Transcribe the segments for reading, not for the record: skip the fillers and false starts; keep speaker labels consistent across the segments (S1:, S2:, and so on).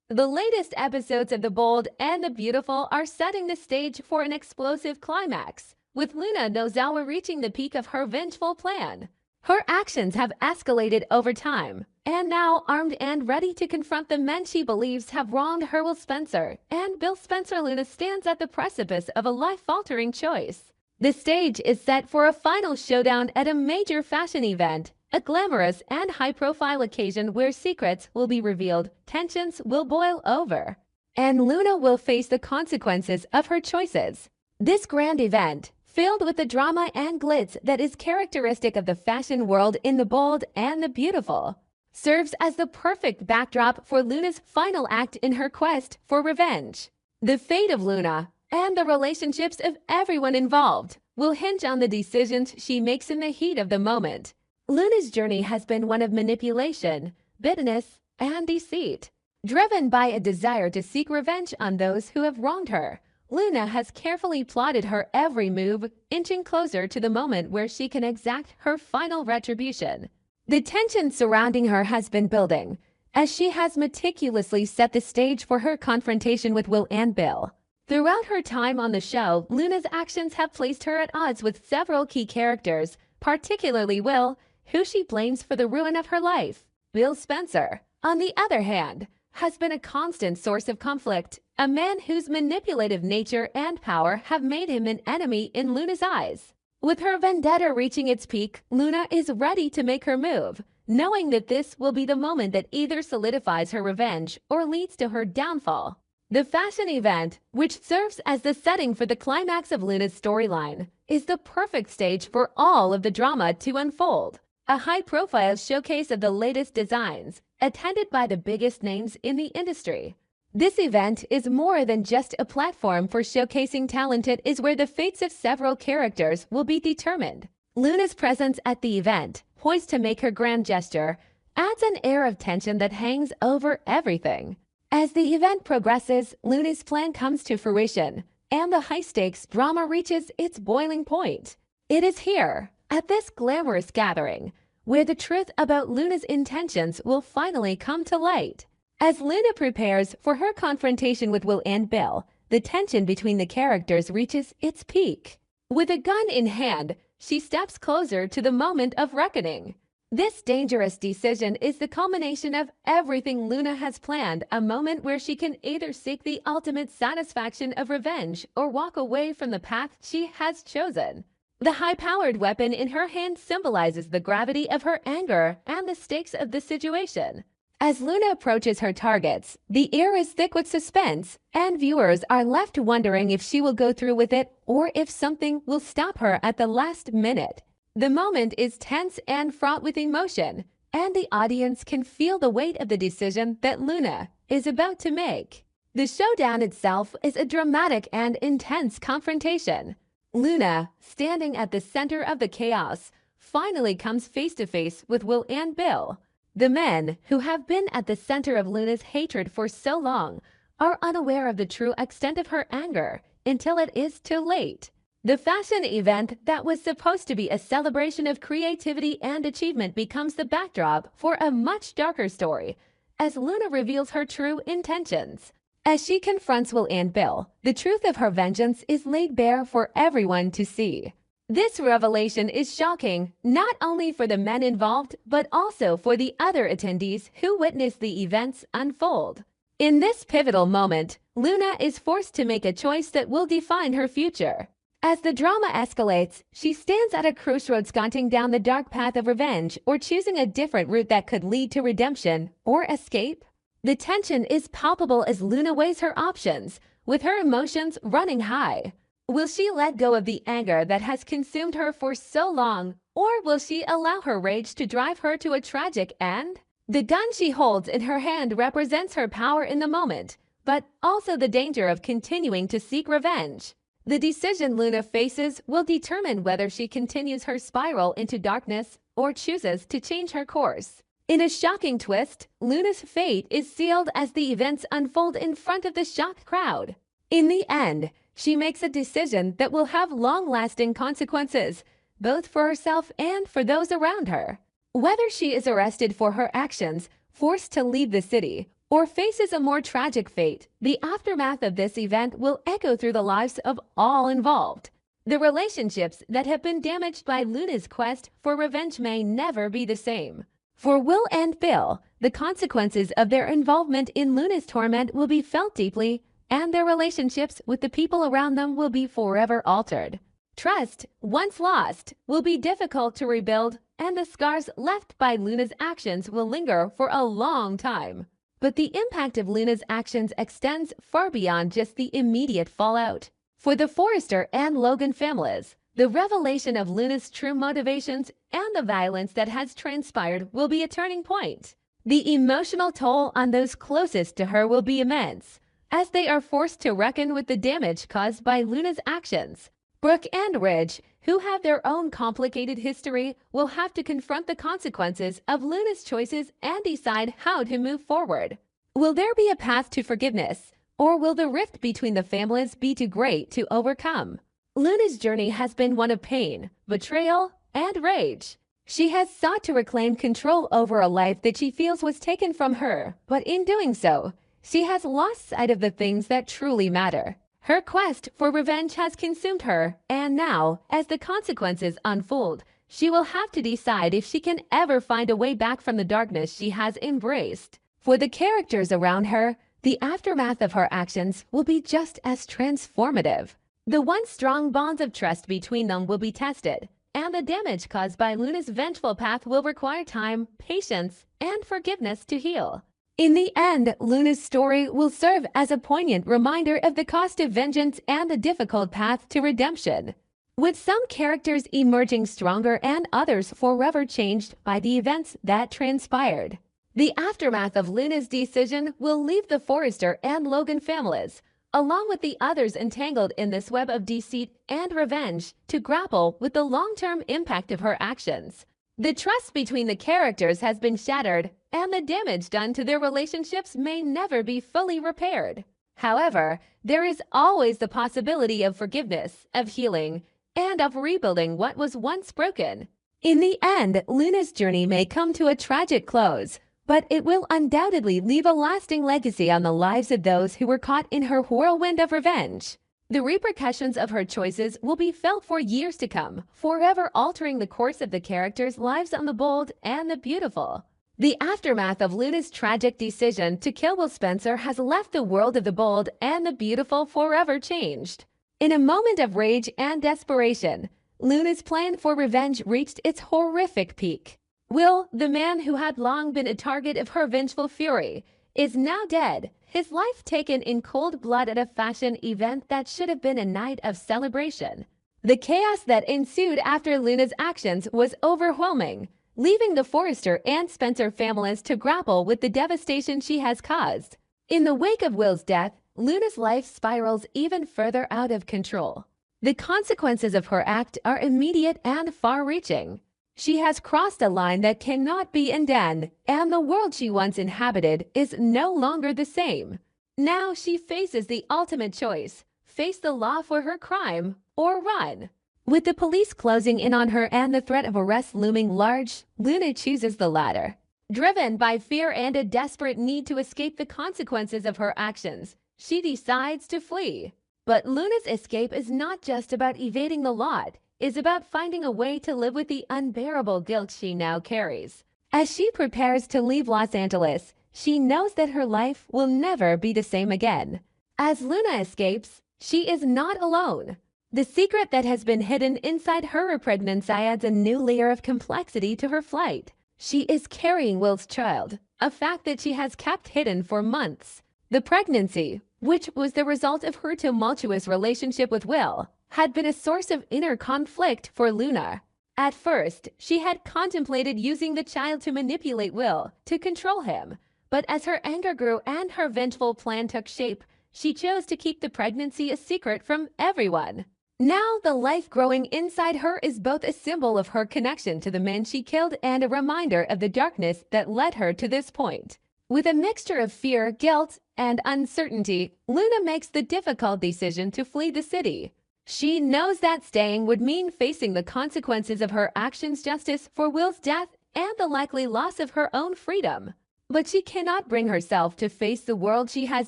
S1: The latest episodes of The Bold and the Beautiful are setting the stage for an explosive climax, with Luna Nozawa reaching the peak of her vengeful plan. Her actions have escalated over time, and now armed and ready to confront the men she believes have wronged her. Will Spencer and Bill Spencer. Luna stands at the precipice of a life-altering choice. The stage is set for a final showdown at a major fashion event, a glamorous and high-profile occasion where secrets will be revealed, tensions will boil over, and Luna will face the consequences of her choices. This grand event, filled with the drama and glitz that is characteristic of the fashion world in The Bold and the Beautiful, serves as the perfect backdrop for Luna's final act in her quest for revenge. The fate of Luna and the relationships of everyone involved will hinge on the decisions she makes in the heat of the moment. Luna's journey has been one of manipulation, bitterness, and deceit. Driven by a desire to seek revenge on those who have wronged her, Luna has carefully plotted her every move, inching closer to the moment where she can exact her final retribution. The tension surrounding her has been building, as she has meticulously set the stage for her confrontation with Will and Bill. Throughout her time on the show, Luna's actions have placed her at odds with several key characters, particularly Will, who she blames for the ruin of her life. Bill Spencer, on the other hand, has been a constant source of conflict, a man whose manipulative nature and power have made him an enemy in Luna's eyes. With her vendetta reaching its peak, Luna is ready to make her move, knowing that this will be the moment that either solidifies her revenge or leads to her downfall. The fashion event, which serves as the setting for the climax of Luna's storyline, is the perfect stage for all of the drama to unfold. A high-profile showcase of the latest designs, attended by the biggest names in the industry. This event is more than just a platform for showcasing talent. It is where the fates of several characters will be determined. Luna's presence at the event, poised to make her grand gesture, adds an air of tension that hangs over everything. As the event progresses, Luna's plan comes to fruition, and the high-stakes drama reaches its boiling point. It is here, at this glamorous gathering, where the truth about Luna's intentions will finally come to light. As Luna prepares for her confrontation with Will and Bill, the tension between the characters reaches its peak. With a gun in hand, she steps closer to the moment of reckoning. This dangerous decision is the culmination of everything Luna has planned, a moment where she can either seek the ultimate satisfaction of revenge or walk away from the path she has chosen. The high-powered weapon in her hand symbolizes the gravity of her anger and the stakes of the situation. As Luna approaches her targets, the air is thick with suspense, and viewers are left wondering if she will go through with it or if something will stop her at the last minute. The moment is tense and fraught with emotion, and the audience can feel the weight of the decision that Luna is about to make. The showdown itself is a dramatic and intense confrontation. Luna, standing at the center of the chaos, finally comes face to face with Will and Bill. The men, who have been at the center of Luna's hatred for so long, are unaware of the true extent of her anger until it is too late. The fashion event that was supposed to be a celebration of creativity and achievement becomes the backdrop for a much darker story, as Luna reveals her true intentions. As she confronts Will and Bill, the truth of her vengeance is laid bare for everyone to see. This revelation is shocking, not only for the men involved, but also for the other attendees who witness the events unfold. In this pivotal moment, Luna is forced to make a choice that will define her future. As the drama escalates, she stands at a crossroads, counting down the dark path of revenge or choosing a different route that could lead to redemption or escape. The tension is palpable as Luna weighs her options, with her emotions running high. Will she let go of the anger that has consumed her for so long, or will she allow her rage to drive her to a tragic end? The gun she holds in her hand represents her power in the moment, but also the danger of continuing to seek revenge. The decision Luna faces will determine whether she continues her spiral into darkness or chooses to change her course. In a shocking twist, Luna's fate is sealed as the events unfold in front of the shocked crowd. In the end, she makes a decision that will have long-lasting consequences, both for herself and for those around her. Whether she is arrested for her actions, forced to leave the city, or faces a more tragic fate, the aftermath of this event will echo through the lives of all involved. The relationships that have been damaged by Luna's quest for revenge may never be the same. For Will and Phil, the consequences of their involvement in Luna's torment will be felt deeply, and their relationships with the people around them will be forever altered. Trust, once lost, will be difficult to rebuild, and the scars left by Luna's actions will linger for a long time. But the impact of Luna's actions extends far beyond just the immediate fallout. For the Forrester and Logan families, the revelation of Luna's true motivations and the violence that has transpired will be a turning point. The emotional toll on those closest to her will be immense, as they are forced to reckon with the damage caused by Luna's actions. Brooke and Ridge, who have their own complicated history, will have to confront the consequences of Luna's choices and decide how to move forward. Will there be a path to forgiveness, or will the rift between the families be too great to overcome? Luna's journey has been one of pain, betrayal, and rage. She has sought to reclaim control over a life that she feels was taken from her, but in doing so, she has lost sight of the things that truly matter. Her quest for revenge has consumed her, and now, as the consequences unfold, she will have to decide if she can ever find a way back from the darkness she has embraced. For the characters around her, the aftermath of her actions will be just as transformative. The once strong bonds of trust between them will be tested, and the damage caused by Luna's vengeful path will require time, patience, and forgiveness to heal. In the end, Luna's story will serve as a poignant reminder of the cost of vengeance and the difficult path to redemption. With some characters emerging stronger and others forever changed by the events that transpired. The aftermath of Luna's decision will leave the Forrester and Logan families, along with the others entangled in this web of deceit and revenge, to grapple with the long-term impact of her actions. The trust between the characters has been shattered, and the damage done to their relationships may never be fully repaired. However, there is always the possibility of forgiveness, of healing, and of rebuilding what was once broken. In the end, Luna's journey may come to a tragic close, but it will undoubtedly leave a lasting legacy on the lives of those who were caught in her whirlwind of revenge. The repercussions of her choices will be felt for years to come, forever altering the course of the characters' lives on The Bold and the Beautiful. The aftermath of Luna's tragic decision to kill Will Spencer has left the world of The Bold and the Beautiful forever changed. In a moment of rage and desperation, Luna's plan for revenge reached its horrific peak. Will, the man who had long been a target of her vengeful fury, is now dead, his life taken in cold blood at a fashion event that should have been a night of celebration. The chaos that ensued after Luna's actions was overwhelming, leaving the Forrester and Spencer families to grapple with the devastation she has caused. In the wake of Will's death, Luna's life spirals even further out of control. The consequences of her act are immediate and far-reaching. She has crossed a line that cannot be undone, and the world she once inhabited is no longer the same. Now she faces the ultimate choice: face the law for her crime or run. With the police closing in on her and the threat of arrest looming large, Luna chooses the latter. Driven by fear and a desperate need to escape the consequences of her actions, she decides to flee. But Luna's escape is not just about evading the law. Is about finding a way to live with the unbearable guilt she now carries. As she prepares to leave Los Angeles, she knows that her life will never be the same again. As Luna escapes, she is not alone. The secret that has been hidden inside her pregnancy adds a new layer of complexity to her flight. She is carrying Will's child, a fact that she has kept hidden for months. The pregnancy, which was the result of her tumultuous relationship with Will, had been a source of inner conflict for Luna. At first, she had contemplated using the child to manipulate Will, to control him. But as her anger grew and her vengeful plan took shape, she chose to keep the pregnancy a secret from everyone. Now, the life growing inside her is both a symbol of her connection to the man she killed and a reminder of the darkness that led her to this point. With a mixture of fear, guilt, and uncertainty, Luna makes the difficult decision to flee the city. She knows that staying would mean facing the consequences of her actions, justice for Will's death, and the likely loss of her own freedom. But she cannot bring herself to face the world she has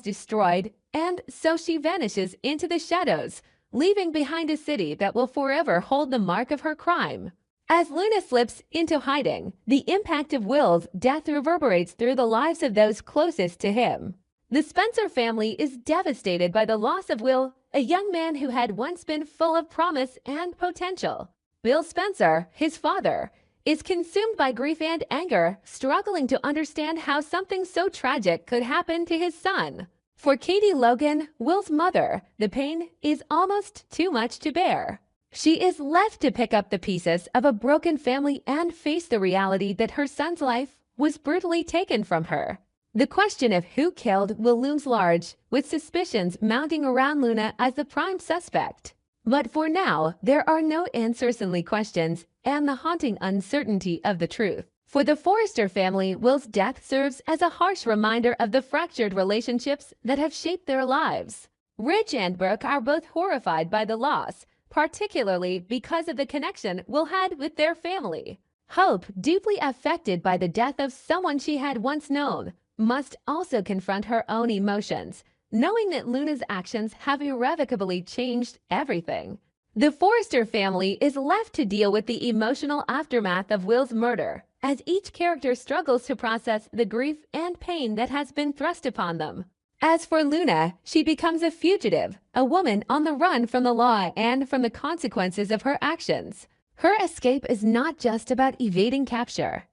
S1: destroyed, and so she vanishes into the shadows, leaving behind a city that will forever hold the mark of her crime. As Luna slips into hiding, the impact of Will's death reverberates through the lives of those closest to him. The Spencer family is devastated by the loss of Will, a young man who had once been full of promise and potential. Bill Spencer, his father, is consumed by grief and anger, struggling to understand how something so tragic could happen to his son. For Katie Logan, Will's mother, the pain is almost too much to bear. She is left to pick up the pieces of a broken family and face the reality that her son's life was brutally taken from her. The question of who killed Will looms large, with suspicions mounting around Luna as the prime suspect. But for now, there are no answers, only questions and the haunting uncertainty of the truth. For the Forrester family, Will's death serves as a harsh reminder of the fractured relationships that have shaped their lives. Rich and Brooke are both horrified by the loss, particularly because of the connection Will had with their family. Hope, deeply affected by the death of someone she had once known, must also confront her own emotions, knowing that Luna's actions have irrevocably changed everything. The Forrester family is left to deal with the emotional aftermath of Will's murder, as each character struggles to process the grief and pain that has been thrust upon them. As for Luna, she becomes a fugitive, a woman on the run from the law and from the consequences of her actions. Her escape is not just about evading capture.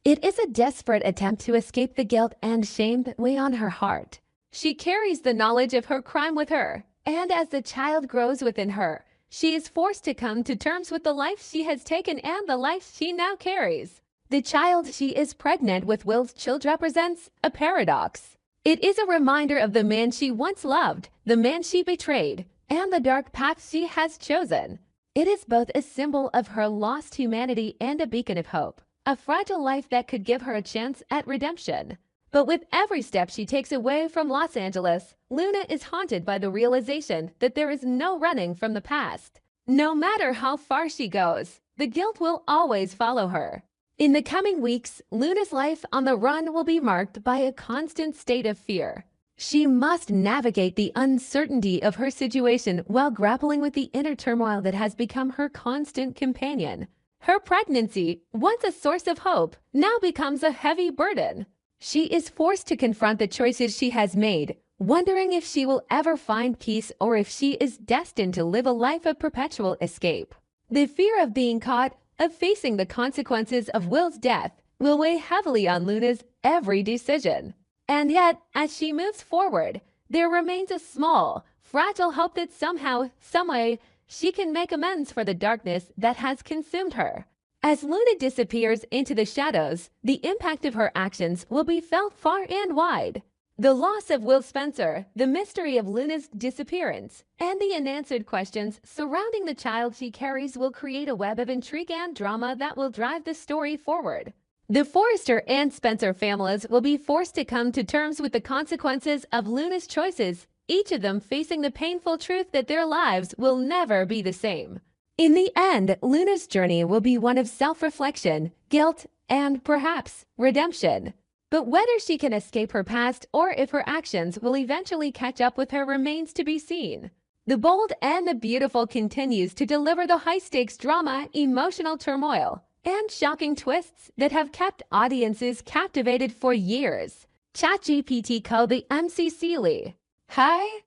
S1: It is a desperate attempt to escape the guilt and shame that weigh on her heart. She carries the knowledge of her crime with her, and as the child grows within her, she is forced to come to terms with the life she has taken and the life she now carries. The child she is pregnant with Will's child represents a paradox. It is a reminder of the man she once loved, the man she betrayed, and the dark path she has chosen. It is both a symbol of her lost humanity and a beacon of hope, a fragile life that could give her a chance at redemption. But with every step she takes away from Los Angeles, Luna is haunted by the realization that there is no running from the past. No matter how far she goes, the guilt will always follow her. In the coming weeks, Luna's life on the run will be marked by a constant state of fear. She must navigate the uncertainty of her situation while grappling with the inner turmoil that has become her constant companion. Her pregnancy, once a source of hope, now becomes a heavy burden. She is forced to confront the choices she has made, wondering if she will ever find peace or if she is destined to live a life of perpetual escape. The fear of being caught, of facing the consequences of Will's death, will weigh heavily on Luna's every decision. And yet, as she moves forward, there remains a small, fragile hope that somehow, someway, she can make amends for the darkness that has consumed her. As Luna disappears into the shadows, the impact of her actions will be felt far and wide. The loss of Will Spencer, the mystery of Luna's disappearance, and the unanswered questions surrounding the child she carries will create a web of intrigue and drama that will drive the story forward. The Forrester and Spencer families will be forced to come to terms with the consequences of Luna's choices, each of them facing the painful truth that their lives will never be the same. In the end, Luna's journey will be one of self-reflection, guilt, and perhaps redemption. But whether she can escape her past or if her actions will eventually catch up with her remains to be seen. The Bold and the Beautiful continues to deliver the high-stakes drama, emotional turmoil, and shocking twists that have kept audiences captivated for years. ChatGPT called the MC Seeley. Hi!